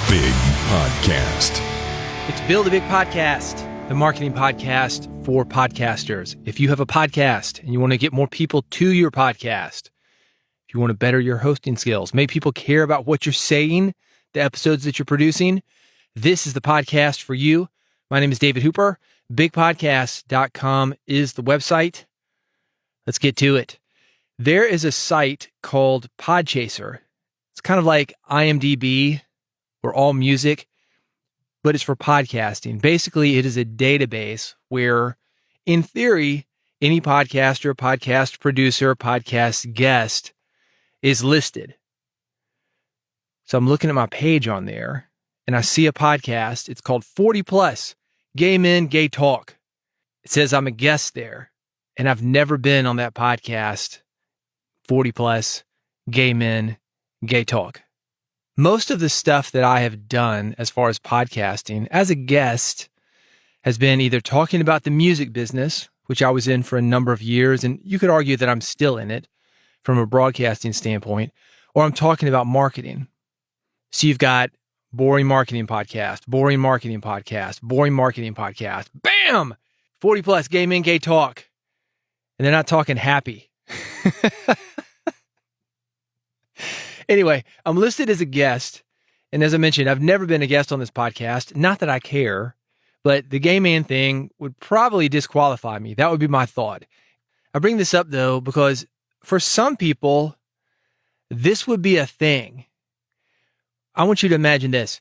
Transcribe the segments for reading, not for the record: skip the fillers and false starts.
Big Podcast. It's Build a Big Podcast, the marketing podcast for podcasters. If you have a podcast and you want to get more people to your podcast, if you want to better your hosting skills, make people care about what you're saying, the episodes that you're producing, this is the podcast for you. My name is David Hooper. Bigpodcast.com is the website. Let's get to it. There is a site called Podchaser. It's kind of like IMDb or All Music, but it's for podcasting. Basically, it is a database where, in theory, any podcaster, podcast producer, podcast guest is listed. So I'm looking at my page on there, and I see a podcast. It's called 40 Plus, Gay Men, Gay Talk. It says I'm a guest there, and I've never been on that podcast, 40 Plus, Gay Men, Gay Talk. Most of the stuff that I have done as far as podcasting as a guest has been either talking about the music business, which I was in for a number of years, and you could argue that I'm still in it from a broadcasting standpoint, or I'm talking about marketing. So you've got boring marketing podcast, boring marketing podcast, boring marketing podcast. Bam! 40 Plus, Gay Men, Gay Talk. And they're not talking happy. Anyway, I'm listed as a guest, and as I mentioned, I've never been a guest on this podcast. Not that I care, but the gay man thing would probably disqualify me. That would be my thought. I bring this up, though, because for some people, this would be a thing. I want you to imagine this.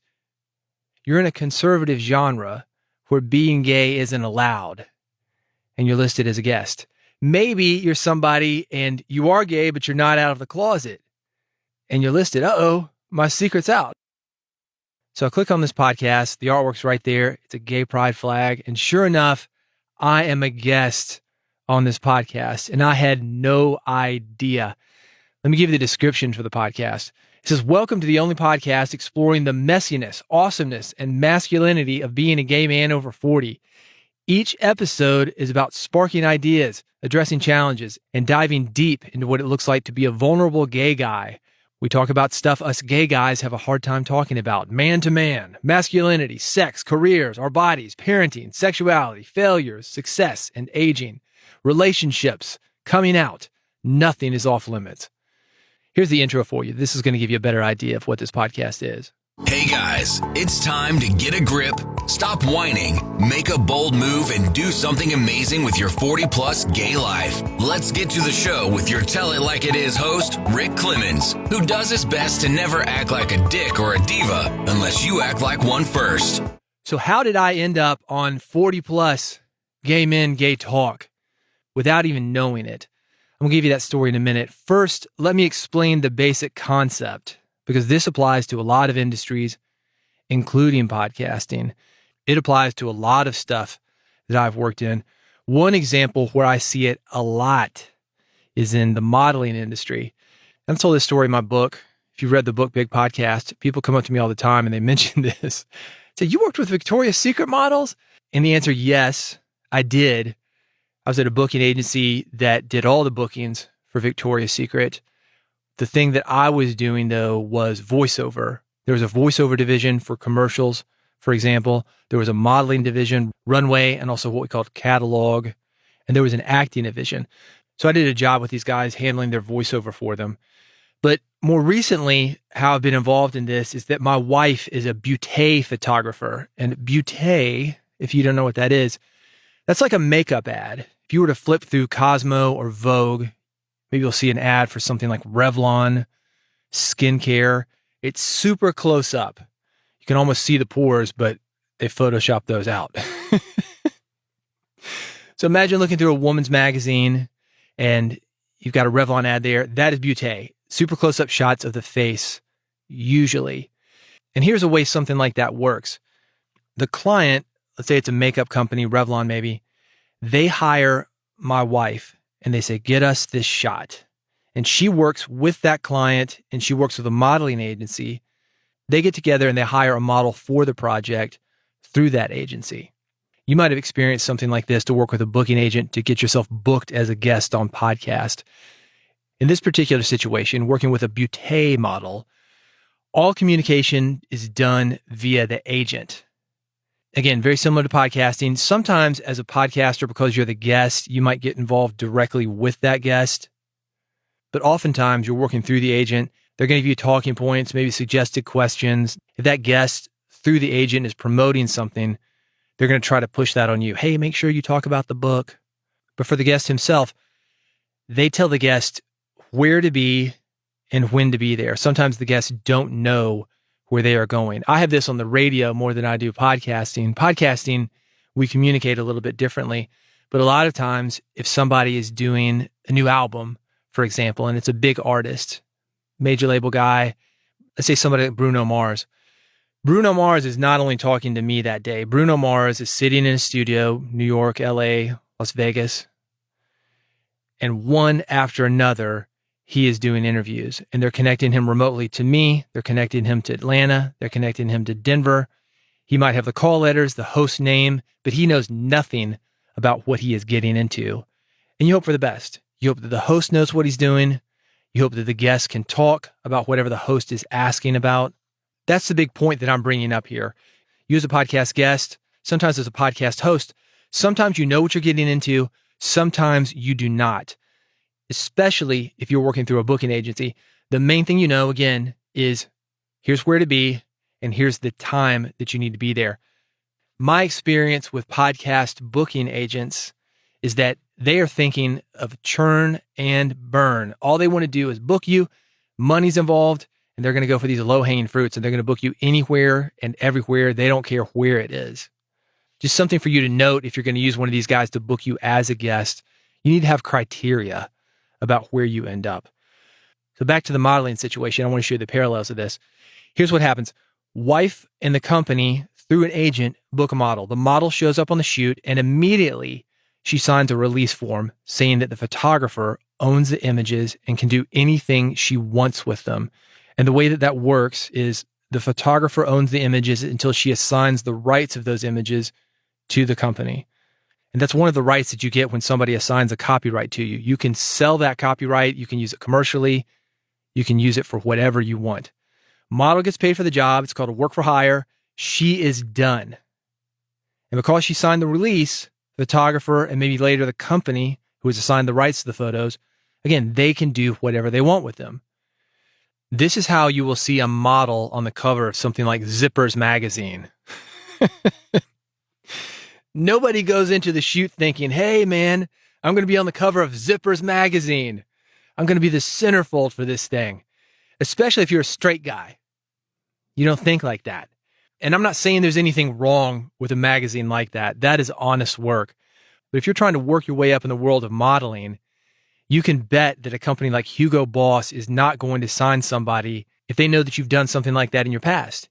You're in a conservative genre where being gay isn't allowed, and you're listed as a guest. Maybe you're somebody and you are gay, but you're not out of the closet. And you're listed, my secret's out. So I click on this podcast. The artwork's right there. It's a gay pride flag. And sure enough, I am a guest on this podcast. And I had no idea. Let me give you the description for the podcast. It says, welcome to the only podcast exploring the messiness, awesomeness, and masculinity of being a gay man over 40. Each episode is about sparking ideas, addressing challenges, and diving deep into what it looks like to be a vulnerable gay guy. We talk about stuff us gay guys have a hard time talking about. Man to man, masculinity, sex, careers, our bodies, parenting, sexuality, failures, success, and aging, relationships, coming out. Nothing is off limits. Here's the intro for you. This is going to give you a better idea of what this podcast is. Hey guys, it's time to get a grip, stop whining, make a bold move, and do something amazing with your 40-plus gay life. Let's get to the show with your Tell It Like It Is host, Rick Clemens, who does his best to never act like a dick or a diva unless you act like one first. So how did I end up on 40-plus Gay Men, Gay Talk without even knowing it? I'm going to give you that story in a minute. First, let me explain the basic concept, because this applies to a lot of industries, including podcasting. It applies to a lot of stuff that I've worked in. One example where I see it a lot is in the modeling industry. I told this story in my book. If you read the book, Big Podcast, people come up to me all the time and they mention this. Say, you worked with Victoria's Secret models? And the answer, yes, I did. I was at a booking agency that did all the bookings for Victoria's Secret. The thing that I was doing, though, was voiceover. There was a voiceover division for commercials, for example. There was a modeling division, runway, and also what we called catalog. And there was an acting division. So I did a job with these guys handling their voiceover for them. But more recently, how I've been involved in this is that my wife is a beauté photographer. And beauté, if you don't know what that is, that's like a makeup ad. If you were to flip through Cosmo or Vogue, maybe you'll see an ad for something like Revlon, skincare. It's super close up. You can almost see the pores, but they Photoshop those out. So imagine looking through a woman's magazine and you've got a Revlon ad there. That is beauté. Super close up shots of the face, usually. And here's a way something like that works. The client, let's say it's a makeup company, Revlon maybe, they hire my wife. And they say, get us this shot. And she works with that client and she works with a modeling agency. They get together and they hire a model for the project through that agency. You might have experienced something like this to work with a booking agent to get yourself booked as a guest on podcast. In this particular situation, working with a beauté model, all communication is done via the agent. Again, very similar to podcasting. Sometimes as a podcaster, because you're the guest, you might get involved directly with that guest. But oftentimes you're working through the agent. They're going to give you talking points, maybe suggested questions. If that guest through the agent is promoting something, they're going to try to push that on you. Hey, make sure you talk about the book. But for the guest himself, they tell the guest where to be and when to be there. Sometimes the guests don't know where they are going. I have this on the radio more than I do podcasting. Podcasting, we communicate a little bit differently. But a lot of times, if somebody is doing a new album, for example, and it's a big artist, major label guy, let's say somebody like Bruno Mars. Bruno Mars is not only talking to me that day. Bruno Mars is sitting in a studio, New York, LA, Las Vegas, and one after another, he is doing interviews, and they're connecting him remotely to me. They're connecting him to Atlanta. They're connecting him to Denver. He might have the call letters, the host name, but he knows nothing about what he is getting into. And you hope for the best. You hope that the host knows what he's doing. You hope that the guest can talk about whatever the host is asking about. That's the big point that I'm bringing up here. You as a podcast guest, sometimes as a podcast host, sometimes you know what you're getting into. Sometimes you do not. Especially if you're working through a booking agency, the main thing you know, again, is here's where to be and here's the time that you need to be there. My experience with podcast booking agents is that they are thinking of churn and burn. All they want to do is book you, money's involved, and they're going to go for these low-hanging fruits, and they're going to book you anywhere and everywhere. They don't care where it is. Just something for you to note if you're going to use one of these guys to book you as a guest. You need to have criteria about where you end up. So back to the modeling situation, I want to show you the parallels of this. Here's what happens. Wife and the company, through an agent, book a model. The model shows up on the shoot, and immediately she signs a release form saying that the photographer owns the images and can do anything she wants with them. And the way that that works is the photographer owns the images until she assigns the rights of those images to the company. And that's one of the rights that you get when somebody assigns a copyright to you. You can sell that copyright. You can use it commercially. You can use it for whatever you want. Model gets paid for the job. It's called a work for hire. She is done. And because she signed the release, the photographer and maybe later the company who has assigned the rights to the photos, again, they can do whatever they want with them. This is how you will see a model on the cover of something like Zippers magazine. Nobody goes into the shoot thinking, hey, man, I'm going to be on the cover of Zippers magazine. I'm going to be the centerfold for this thing, especially if you're a straight guy. You don't think like that. And I'm not saying there's anything wrong with a magazine like that. That is honest work. But if you're trying to work your way up in the world of modeling, you can bet that a company like Hugo Boss is not going to sign somebody if they know that you've done something like that in your past.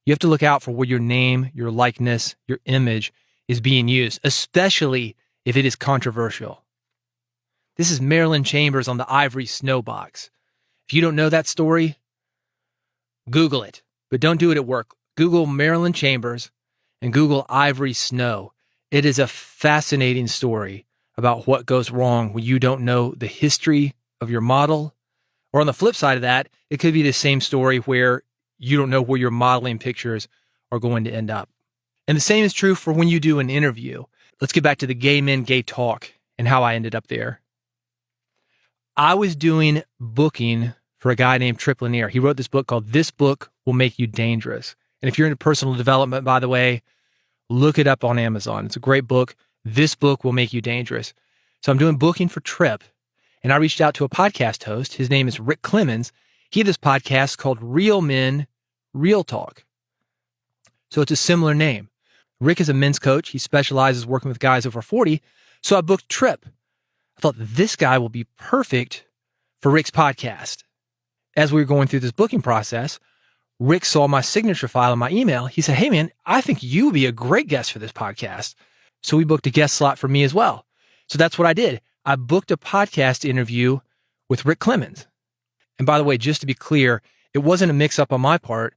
You have to look out for where your name, your likeness, your image is being used, especially if it is controversial. This is Marilyn Chambers on the Ivory Snow box. If you don't know that story, Google it, but don't do it at work. Google Marilyn Chambers and Google Ivory Snow. It is a fascinating story about what goes wrong when you don't know the history of your model. Or on the flip side of that, it could be the same story where you don't know where your modeling pictures are going to end up. And the same is true for when you do an interview. Let's get back to the Gay Men, Gay Talk and how I ended up there. I was doing booking for a guy named Trip Lanier. He wrote this book called This Book Will Make You Dangerous. And if you're into personal development, by the way, look it up on Amazon. It's a great book. This Book Will Make You Dangerous. So I'm doing booking for Trip, and I reached out to a podcast host. His name is Rick Clemens. He had this podcast called Real Men, Real Talk. So it's a similar name. Rick is a men's coach. He specializes working with guys over 40. So I booked Trip. I thought this guy will be perfect for Rick's podcast. As we were going through this booking process, Rick saw my signature file in my email. He said, hey man, I think you would be a great guest for this podcast. So we booked a guest slot for me as well. So that's what I did. I booked a podcast interview with Rick Clemens. And by the way, just to be clear, it wasn't a mix-up on my part.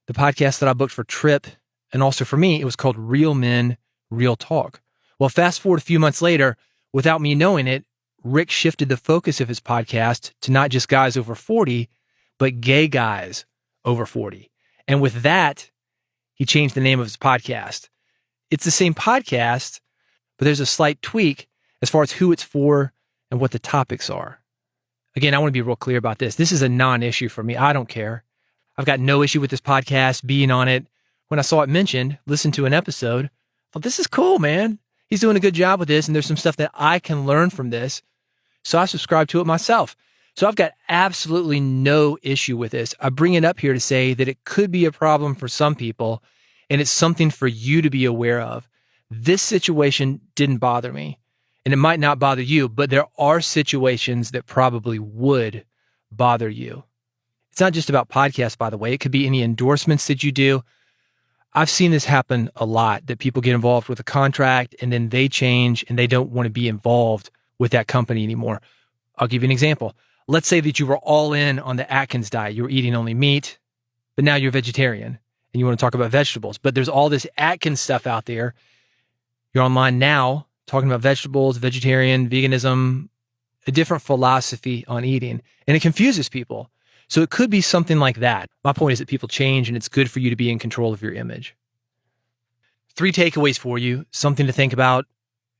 The podcast that I booked for Trip and also for me, it was called Real Men, Real Talk. Well, fast forward a few months later, without me knowing it, Rick shifted the focus of his podcast to not just guys over 40, but gay guys over 40. And with that, he changed the name of his podcast. It's the same podcast, but there's a slight tweak as far as who it's for and what the topics are. Again, I want to be real clear about this. This is a non-issue for me. I don't care. I've got no issue with this podcast being on it. When I saw it mentioned, listened to an episode, I thought, this is cool, man. He's doing a good job with this, and there's some stuff that I can learn from this. So I subscribe to it myself. So I've got absolutely no issue with this. I bring it up here to say that it could be a problem for some people, and it's something for you to be aware of. This situation didn't bother me, and it might not bother you, but there are situations that probably would bother you. It's not just about podcasts, by the way. It could be any endorsements that you do. I've seen this happen a lot, that people get involved with a contract and then they change and they don't want to be involved with that company anymore. I'll give you an example. Let's say that you were all in on the Atkins diet. You were eating only meat, but now you're vegetarian and you want to talk about vegetables. But there's all this Atkins stuff out there. You're online now talking about vegetables, vegetarian, veganism, a different philosophy on eating, and it confuses people. So it could be something like that. My point is that people change, and it's good for you to be in control of your image. 3 takeaways for you, something to think about,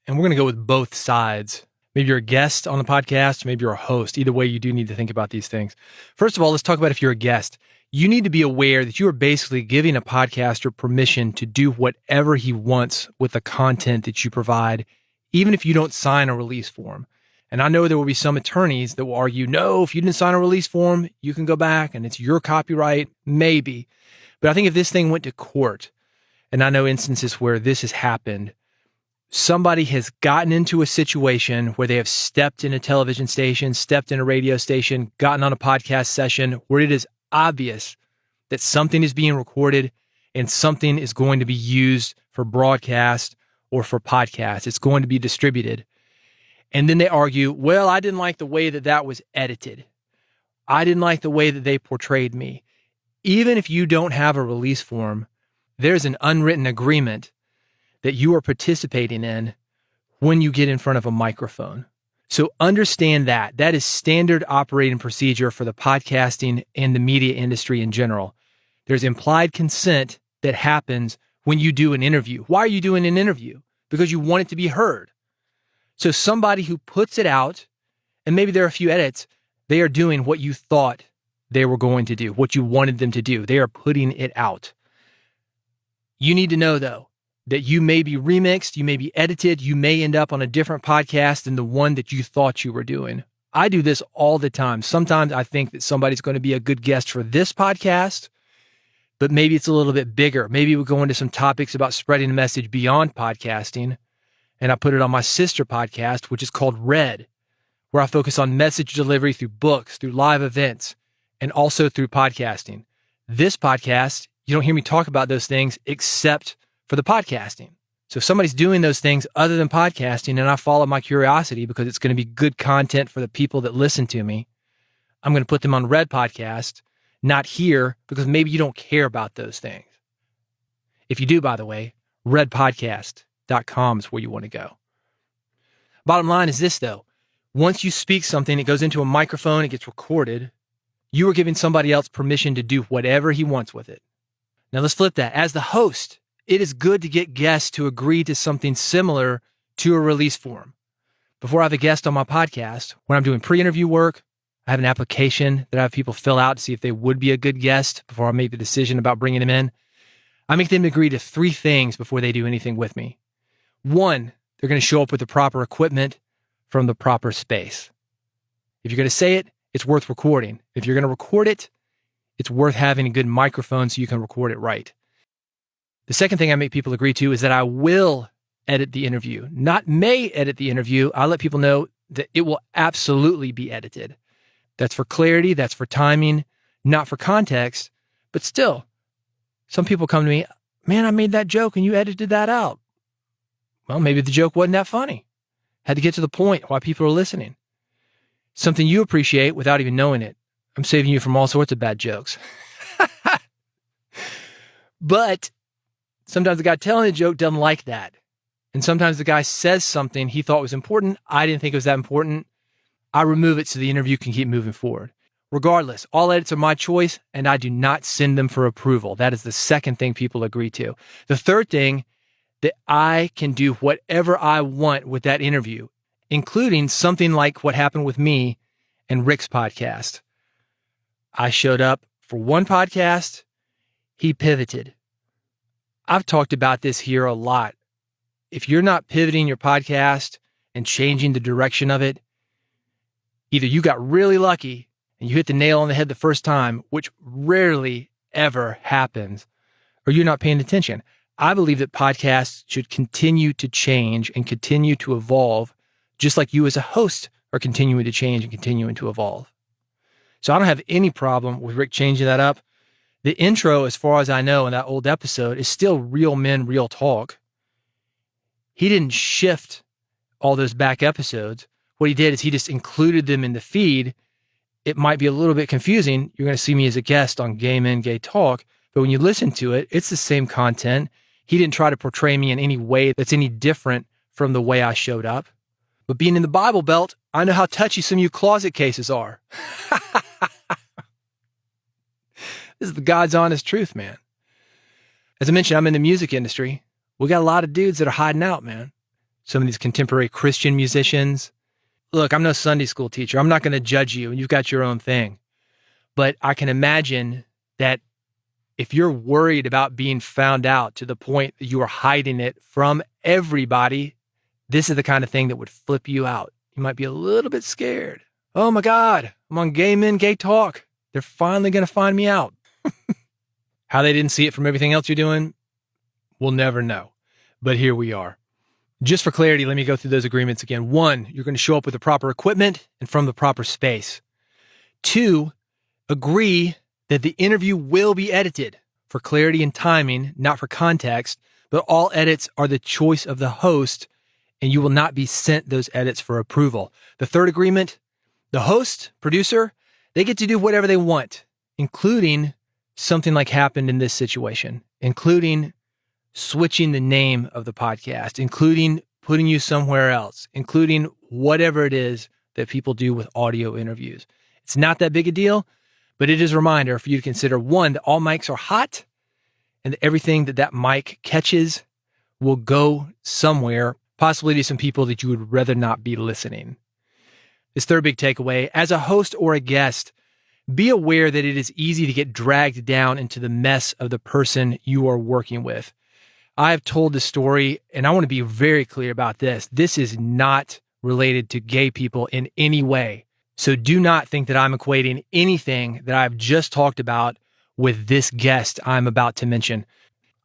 and we're going to go with both sides. Maybe you're a guest on the podcast, maybe you're a host. Either way, you do need to think about these things. First of all, let's talk about if you're a guest. You need to be aware that you are basically giving a podcaster permission to do whatever he wants with the content that you provide, even if you don't sign a release form. And I know there will be some attorneys that will argue, no, if you didn't sign a release form, you can go back and it's your copyright, maybe. But I think if this thing went to court, and I know instances where this has happened, somebody has gotten into a situation where they have stepped in a television station, stepped in a radio station, gotten on a podcast session where it is obvious that something is being recorded and something is going to be used for broadcast or for podcast. It's going to be distributed. And then they argue, well, I didn't like the way that was edited. I didn't like the way that they portrayed me. Even if you don't have a release form, there's an unwritten agreement that you are participating in when you get in front of a microphone. So understand that. That is standard operating procedure for the podcasting and the media industry in general. There's implied consent that happens when you do an interview. Why are you doing an interview? Because you want it to be heard. So somebody who puts it out, and maybe there are a few edits, they are doing what you thought they were going to do, what you wanted them to do. They are putting it out. You need to know, though, that you may be remixed, you may be edited, you may end up on a different podcast than the one that you thought you were doing. I do this all the time. Sometimes I think that somebody's going to be a good guest for this podcast, but maybe it's a little bit bigger. Maybe we'll go into some topics about spreading a message beyond podcasting. And I put it on my sister podcast, which is called Red, where I focus on message delivery through books, through live events, and also through podcasting. This podcast, you don't hear me talk about those things except for the podcasting. So if somebody's doing those things other than podcasting, and I follow my curiosity because it's going to be good content for the people that listen to me, I'm going to put them on Red Podcast, not here, because maybe you don't care about those things. If you do, by the way, redpodcast.com is where you want to go. Bottom line is this, though. Once you speak something, it goes into a microphone, it gets recorded. You are giving somebody else permission to do whatever he wants with it. Now let's flip that. As the host, it is good to get guests to agree to something similar to a release form. Before I have a guest on my podcast, when I'm doing pre-interview work, I have an application that I have people fill out to see if they would be a good guest before I make the decision about bringing them in. I make them agree to 3 things before they do anything with me. 1, they're going to show up with the proper equipment from the proper space. If you're going to say it, it's worth recording. If you're going to record it, it's worth having a good microphone so you can record it right. The second thing I make people agree to is that I will edit the interview, not may edit the interview. I let people know that it will absolutely be edited. That's for clarity. That's for timing, not for context. But still, some people come to me, man, I made that joke and you edited that out. Well, maybe the joke wasn't that funny. Had to get to the point why people are listening. Something you appreciate without even knowing it. I'm saving you from all sorts of bad jokes. But sometimes the guy telling the joke doesn't like that. And sometimes the guy says something he thought was important. I didn't think it was that important. I remove it so the interview can keep moving forward. Regardless, all edits are my choice, and I do not send them for approval. That is the second thing people agree to. The third thing, that I can do whatever I want with that interview, including something like what happened with me and Rick's podcast. I showed up for one podcast, he pivoted. I've talked about this here a lot. If you're not pivoting your podcast and changing the direction of it, either you got really lucky and you hit the nail on the head the first time, which rarely ever happens, or you're not paying attention. I believe that podcasts should continue to change and continue to evolve, just like you as a host are continuing to change and continuing to evolve. So I don't have any problem with Rick changing that up. The intro, as far as I know, in that old episode is still Real Men, Real Talk. He didn't shift all those back episodes. What he did is he just included them in the feed. It might be a little bit confusing. You're going to see me as a guest on Gay Men, Gay Talk, but when you listen to it, it's the same content. He didn't try to portray me in any way that's any different from the way I showed up. But being in the Bible Belt, I know how touchy some of you closet cases are. This is the God's honest truth, man. As I mentioned, I'm in the music industry. We got a lot of dudes that are hiding out, man. Some of these contemporary Christian musicians. Look, I'm no Sunday school teacher. I'm not going to judge you. You've got your own thing. But I can imagine that if you're worried about being found out to the point that you are hiding it from everybody, this is the kind of thing that would flip you out. You might be a little bit scared. Oh my God, I'm on Gay Men, Gay Talk. They're finally going to find me out. How they didn't see it from everything else you're doing, we'll never know. But here we are. Just for clarity, let me go through those agreements again. 1, you're going to show up with the proper equipment and from the proper space. 2, agree that the interview will be edited for clarity and timing, not for context, but all edits are the choice of the host, and you will not be sent those edits for approval. The third agreement, the host, producer, they get to do whatever they want, including something like happened in this situation, including switching the name of the podcast, including putting you somewhere else, including whatever it is that people do with audio interviews. It's not that big a deal, but it is a reminder for you to consider, 1, that all mics are hot and that everything that mic catches will go somewhere, possibly to some people that you would rather not be listening. This third big takeaway, as a host or a guest, be aware that it is easy to get dragged down into the mess of the person you are working with. I've told this story, and I want to be very clear about this. This is not related to gay people in any way. So do not think that I'm equating anything that I've just talked about with this guest I'm about to mention.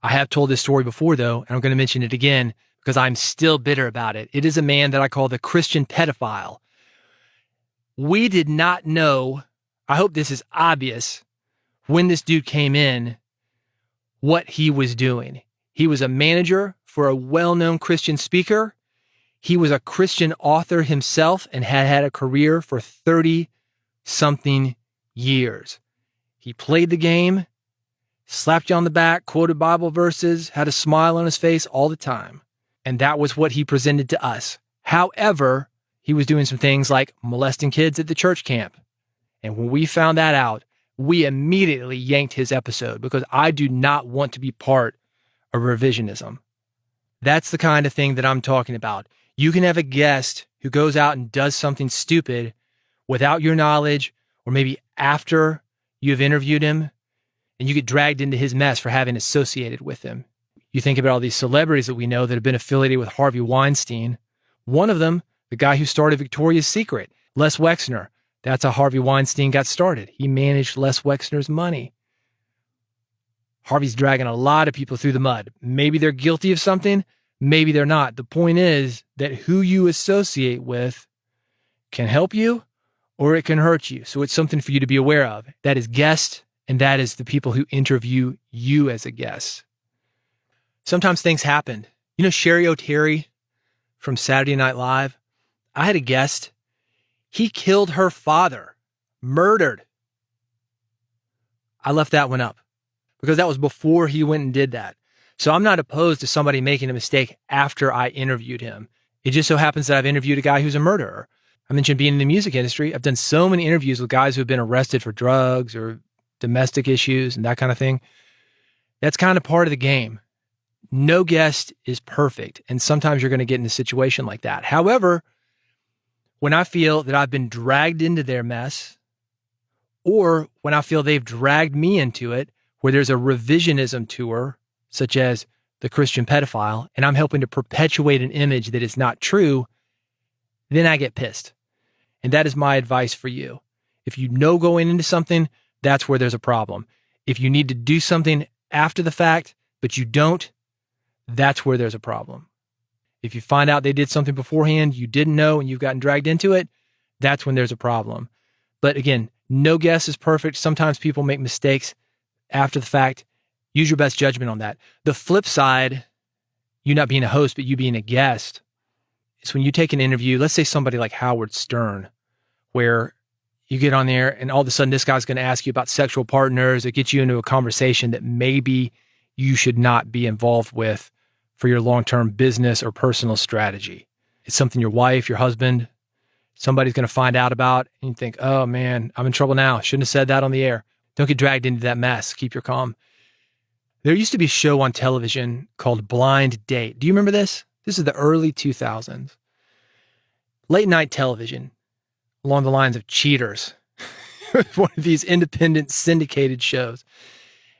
I have told this story before, though, and I'm going to mention it again because I'm still bitter about it. It is a man that I call the Christian pedophile. We did not know, I hope this is obvious, when this dude came in, what he was doing. He was a manager for a well-known Christian speaker. He was a Christian author himself and had had a career for 30-something years. He played the game, slapped you on the back, quoted Bible verses, had a smile on his face all the time. And that was what he presented to us. However, he was doing some things like molesting kids at the church camp. And when we found that out, we immediately yanked his episode because I do not want to be part of revisionism. That's the kind of thing that I'm talking about. You can have a guest who goes out and does something stupid without your knowledge, or maybe after you've interviewed him, and you get dragged into his mess for having associated with him. You think about all these celebrities that we know that have been affiliated with Harvey Weinstein. One of them, the guy who started Victoria's Secret, Les Wexner. That's how Harvey Weinstein got started. He managed Les Wexner's money. Harvey's dragging a lot of people through the mud. Maybe they're guilty of something. Maybe they're not. The point is that who you associate with can help you or it can hurt you. So it's something for you to be aware of. That is guest, and that is the people who interview you as a guest. Sometimes things happen. You know Sherry O'Terry from Saturday Night Live? I had a guest. He killed her father. Murdered. I left that one up because that was before he went and did that. So I'm not opposed to somebody making a mistake after I interviewed him. It just so happens that I've interviewed a guy who's a murderer. I mentioned being in the music industry. I've done so many interviews with guys who have been arrested for drugs or domestic issues and that kind of thing. That's kind of part of the game. No guest is perfect. And sometimes you're going to get in a situation like that. However, when I feel that I've been dragged into their mess, or when I feel they've dragged me into it, where there's a revisionism tour, such as the Christian pedophile, and I'm helping to perpetuate an image that is not true, then I get pissed. And that is my advice for you. If you know going into something, that's where there's a problem. If you need to do something after the fact, but you don't, that's where there's a problem. If you find out they did something beforehand you didn't know and you've gotten dragged into it, that's when there's a problem. But again, no guess is perfect. Sometimes people make mistakes after the fact. Use your best judgment on that. The flip side, you not being a host, but you being a guest, is when you take an interview, let's say somebody like Howard Stern, where you get on there and all of a sudden this guy's going to ask you about sexual partners. It gets you into a conversation that maybe you should not be involved with for your long-term business or personal strategy. It's something your wife, your husband, somebody's going to find out about, and you think, oh man, I'm in trouble now. Shouldn't have said that on the air. Don't get dragged into that mess. Keep your calm. There used to be a show on television called Blind Date. Do you remember this? This is the early 2000s. Late night television, along the lines of Cheaters. One of these independent syndicated shows.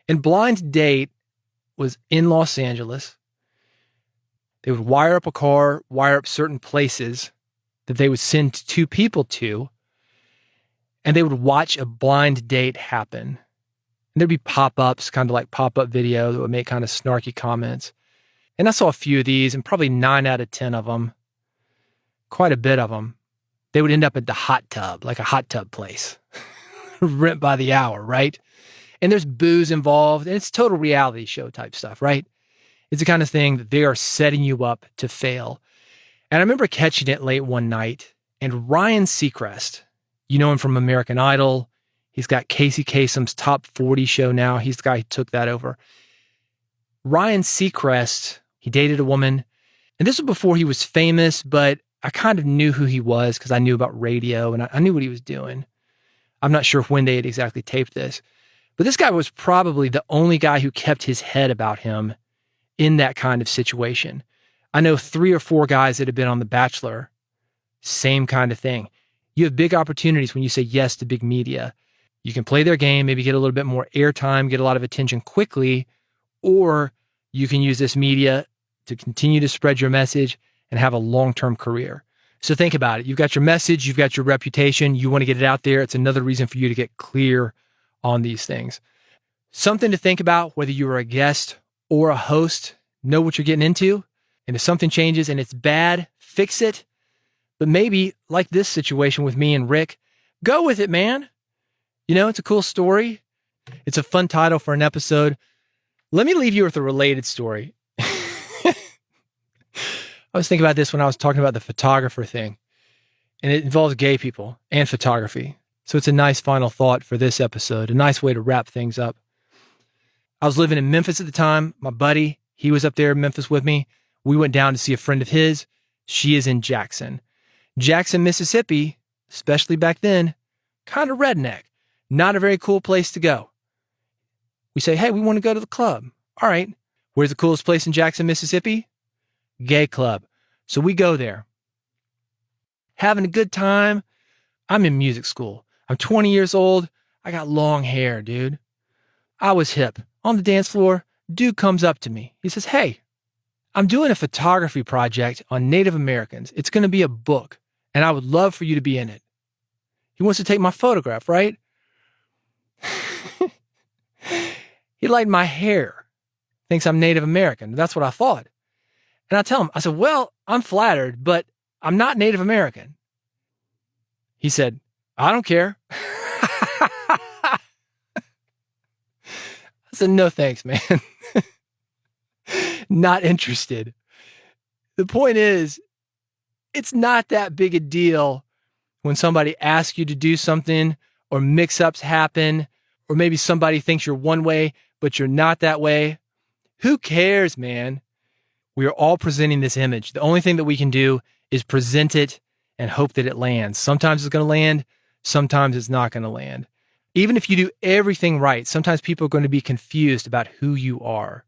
And Blind Date was in Los Angeles. They would wire up a car, wire up certain places that they would send two people to, and they would watch a blind date happen. And there'd be pop-ups, kind of like pop-up video that would make kind of snarky comments. And I saw a few of these, and probably 9 out of 10 of them, quite a bit of them, they would end up at the hot tub, like a hot tub place, rent by the hour, right? And there's booze involved, and it's total reality show type stuff, right? It's the kind of thing that they are setting you up to fail. And I remember catching it late one night, and Ryan Seacrest, you know him from American Idol. He's got Casey Kasem's Top 40 show now. He's the guy who took that over. Ryan Seacrest, he dated a woman, and this was before he was famous, but I kind of knew who he was because I knew about radio and I knew what he was doing. I'm not sure when they had exactly taped this, but this guy was probably the only guy who kept his head about him in that kind of situation. I know 3 or 4 guys that have been on The Bachelor, same kind of thing. You have big opportunities when you say yes to big media. You can play their game, maybe get a little bit more airtime, get a lot of attention quickly, or you can use this media to continue to spread your message and have a long-term career. So think about it. You've got your message, you've got your reputation, you want to get it out there. It's another reason for you to get clear on these things. Something to think about, whether you are a guest or a host, know what you're getting into. And if something changes and it's bad, fix it. But maybe, like this situation with me and Rick, go with it, man. You know, it's a cool story. It's a fun title for an episode. Let me leave you with a related story. I was thinking about this when I was talking about the photographer thing, and it involves gay people and photography. So it's a nice final thought for this episode, a nice way to wrap things up. I was living in Memphis at the time. My buddy, he was up there in Memphis with me. We went down to see a friend of his. She is in Jackson. Jackson, Mississippi, especially back then, kind of redneck. Not a very cool place to go. We say, hey, we want to go to the club. All right. Where's the coolest place in Jackson, Mississippi? Gay club. So we go there. Having a good time. I'm in music school. I'm 20 years old. I got long hair, dude. I was hip. On the dance floor, dude comes up to me. He says, hey, I'm doing a photography project on Native Americans. It's going to be a book, and I would love for you to be in it. He wants to take my photograph, right? He liked my hair. Thinks I'm Native American. That's what I thought. And I tell him, I said, well, I'm flattered, but I'm not Native American. He said, I don't care. I said, no thanks, man. Not interested. The point is, it's not that big a deal when somebody asks you to do something or mix-ups happen, or maybe somebody thinks you're one way, but you're not that way. Who cares, man? We are all presenting this image. The only thing that we can do is present it and hope that it lands. Sometimes it's going to land. Sometimes it's not going to land. Even if you do everything right, sometimes people are going to be confused about who you are.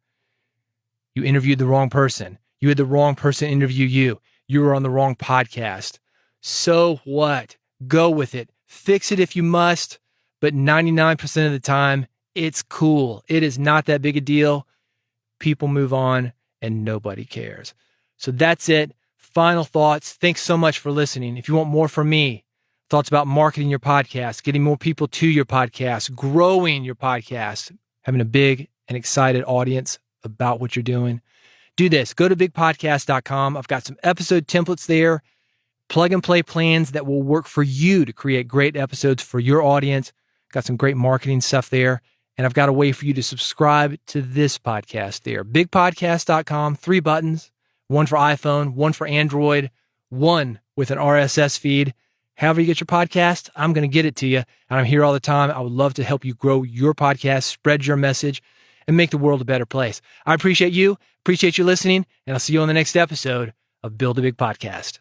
You interviewed the wrong person. You had the wrong person interview you. You were on the wrong podcast. So what? Go with it. Fix it if you must, but 99% of the time, it's cool. It is not that big a deal. People move on and nobody cares. So that's it. Final thoughts. Thanks so much for listening. If you want more from me, thoughts about marketing your podcast, getting more people to your podcast, growing your podcast, having a big and excited audience about what you're doing, do this. Go to bigpodcast.com. I've got some episode templates there, plug and play plans that will work for you to create great episodes for your audience. Got some great marketing stuff there. And I've got a way for you to subscribe to this podcast there. Bigpodcast.com, 3 buttons, one for iPhone, one for Android, one with an RSS feed. However you get your podcast, I'm going to get it to you. And I'm here all the time. I would love to help you grow your podcast, spread your message, and make the world a better place. I appreciate you. Appreciate you listening. And I'll see you on the next episode of Build a Big Podcast.